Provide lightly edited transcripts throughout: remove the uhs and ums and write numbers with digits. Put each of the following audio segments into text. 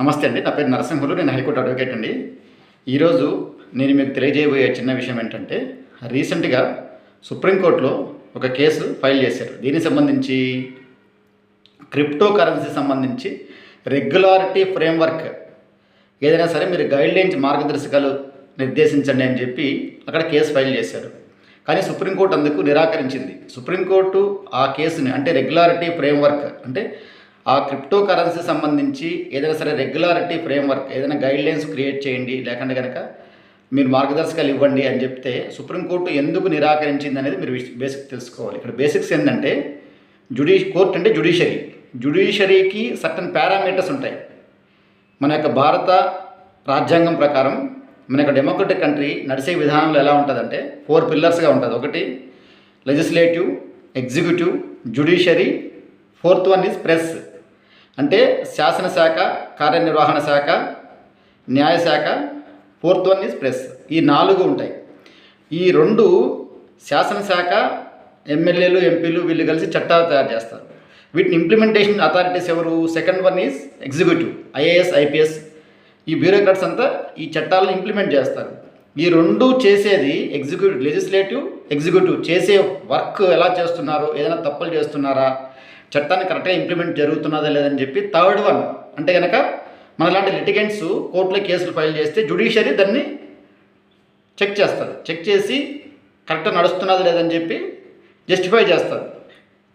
నమస్తే అండి. నా పేరు నరసింహులు. నేను హైకోర్టు అడ్వకేట్ అండి. ఈరోజు నేను మీకు తెలియజేయబోయే చిన్న విషయం ఏంటంటే, రీసెంట్గా సుప్రీంకోర్టులో ఒక కేసు ఫైల్ చేశారు. దీనికి సంబంధించి క్రిప్టో కరెన్సీ సంబంధించి రెగ్యులారిటీ ఫ్రేమ్వర్క్ ఏదైనా సరే మీరు గైడ్లైన్స్ మార్గదర్శకాలు నిర్దేశించండి అని చెప్పి అక్కడ కేసు ఫైల్ చేశారు. కానీ సుప్రీంకోర్టు అందుకు నిరాకరించింది. సుప్రీంకోర్టు ఆ కేసుని అంటే రెగ్యులారిటీ ఫ్రేమ్వర్క్ అంటే ఆ క్రిప్టో కరెన్సీ సంబంధించి ఏదైనా సరే రెగ్యులారిటీ ఫ్రేమ్వర్క్ ఏదైనా గైడ్లైన్స్ క్రియేట్ చేయండి, లేకుంటే కనుక మీరు మార్గదర్శకాలు ఇవ్వండి అని చెప్తే సుప్రీంకోర్టు ఎందుకు నిరాకరించింది అనేది మీరు బేసిక్ తెలుసుకోవాలి. ఇక్కడ బేసిక్స్ ఏంటంటే కోర్టు అంటే జ్యుడిషియరీకి సర్టన్ పారామీటర్స్ ఉంటాయి. మన యొక్క భారత రాజ్యాంగం ప్రకారం మన యొక్క డెమోక్రటిక్ కంట్రీ నడిచే విధానంలో ఎలా ఉంటుందంటే 4 పిల్లర్స్గా ఉంటుంది. ఒకటి legislative, executive, judiciary, 4th one is press. అంటే శాసనశాఖ, కార్యనిర్వహణ శాఖ, న్యాయశాఖ, 4th వన్ ఈజ్ ప్రెస్. ఈ 4 ఉంటాయి. ఈ 2 శాసనశాఖ, ఎమ్మెల్యేలు, ఎంపీలు వీళ్ళు కలిసి చట్టాలు తయారు చేస్తారు. వీటిని ఇంప్లిమెంటేషన్ అథారిటీస్ ఎవరు? 2nd one is executive, IAS, IPS. ఈ బ్యూరోక్రాట్స్ అంతా ఈ చట్టాలను ఇంప్లిమెంట్ చేస్తారు. ఈ 2 చేసేది లెజిస్లేటివ్, ఎగ్జిక్యూటివ్ చేసే వర్క్ ఎలా చేస్తున్నారో, ఏదైనా తప్పులు చేస్తున్నారా, చట్టాన్ని కరెక్ట్గా ఇంప్లిమెంట్ జరుగుతున్నదా లేదని చెప్పి 3rd వన్ అంటే కనుక మనలాంటి లిటిగెంట్స్ కోర్టులో కేసులు ఫైల్ చేస్తే జ్యుడిషియరీ దాన్ని చెక్ చేస్తారు. చెక్ చేసి కరెక్ట్గా నడుస్తున్నదా లేదని చెప్పి జస్టిఫై చేస్తారు.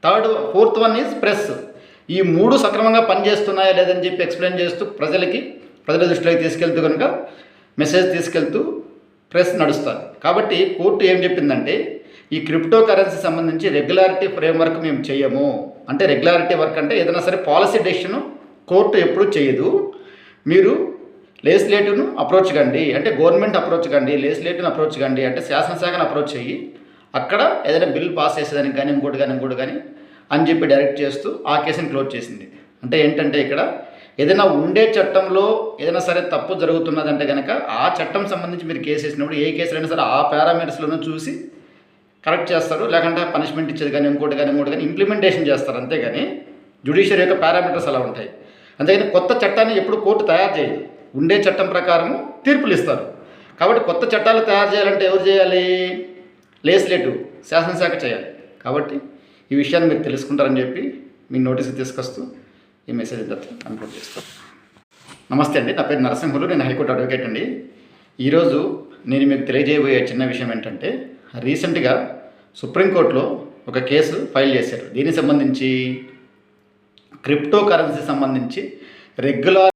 4th one is press. ఈ 3 సక్రమంగా పనిచేస్తున్నాయా లేదని చెప్పి ఎక్స్ప్లెయిన్ చేస్తూ ప్రజల దృష్టిలోకి తీసుకెళ్తూ కనుక మెసేజ్ తీసుకెళ్తూ ప్రెస్ నడుస్తారు. కాబట్టి కోర్టు ఏం చెప్పిందంటే ఈ క్రిప్టో కరెన్సీ సంబంధించి రెగ్యులారిటీ ఫ్రేమ్వర్క్ మేము చేయము. అంటే రెగ్యులారిటీ వర్క్ అంటే ఏదైనా సరే పాలసీ డెసిషన్ కోర్టు ఎప్పుడు చేయదు. మీరు లెజిస్లేటివ్ను అప్రోచ్ కండి, అంటే గవర్నమెంట్ అప్రోచ్ కండి, లెజిస్లేటివ్ని అప్రోచ్ కండి, అంటే శాసనశాఖను అప్రోచ్ చెయ్యి, అక్కడ ఏదైనా బిల్ పాస్ చేసేదానికి కానీ ఇంకోటి కానీ అని చెప్పి డైరెక్ట్ చేస్తూ ఆ కేసుని క్లోజ్ చేసింది. అంటే ఏంటంటే ఇక్కడ ఏదైనా ఉండే చట్టంలో ఏదైనా సరే తప్పు జరుగుతున్నదంటే కనుక ఆ చట్టం సంబంధించి మీరు కేసు వేసినప్పుడు ఏ కేసులైనా సరే ఆ పారామీటర్స్లోనూ చూసి కరెక్ట్ చేస్తారు. లేకుంటే పనిష్మెంట్ ఇచ్చేది కానీ ఇంకోటి కానీ ఇంప్లిమెంటేషన్ చేస్తారు. అంతేగాని జ్యుడిషియరీ యొక్క పారామీటర్స్ అలా ఉంటాయి. అంతేగాని కొత్త చట్టాన్ని ఎప్పుడు కోర్టు తయారు చేయదు. ఉండే చట్టం ప్రకారము తీర్పులు ఇస్తారు. కాబట్టి కొత్త చట్టాలు తయారు చేయాలంటే ఎవరు చేయాలి? లెజిస్లేటివ్, శాసనశాఖ చేయాలి. కాబట్టి ఈ విషయాన్ని మీరు తెలుసుకుంటారని చెప్పి మీ నోటీస్కి తీసుకొస్తూ ఈ మెసేజ్ కంక్లూడ్ చేస్తాను. నమస్తే అండి. నా పేరు నరసింహులు. నేను హైకోర్టు అడ్వకేట్ అండి. ఈరోజు నేను మీకు తెలియజేయబోయే చిన్న విషయం ఏంటంటే, రీసెంట్గా సుప్రీంకోర్టులో ఒక కేసు ఫైల్ చేశారు. దీనికి సంబంధించి క్రిప్టో కరెన్సీ సంబంధించి రెగ్యులర్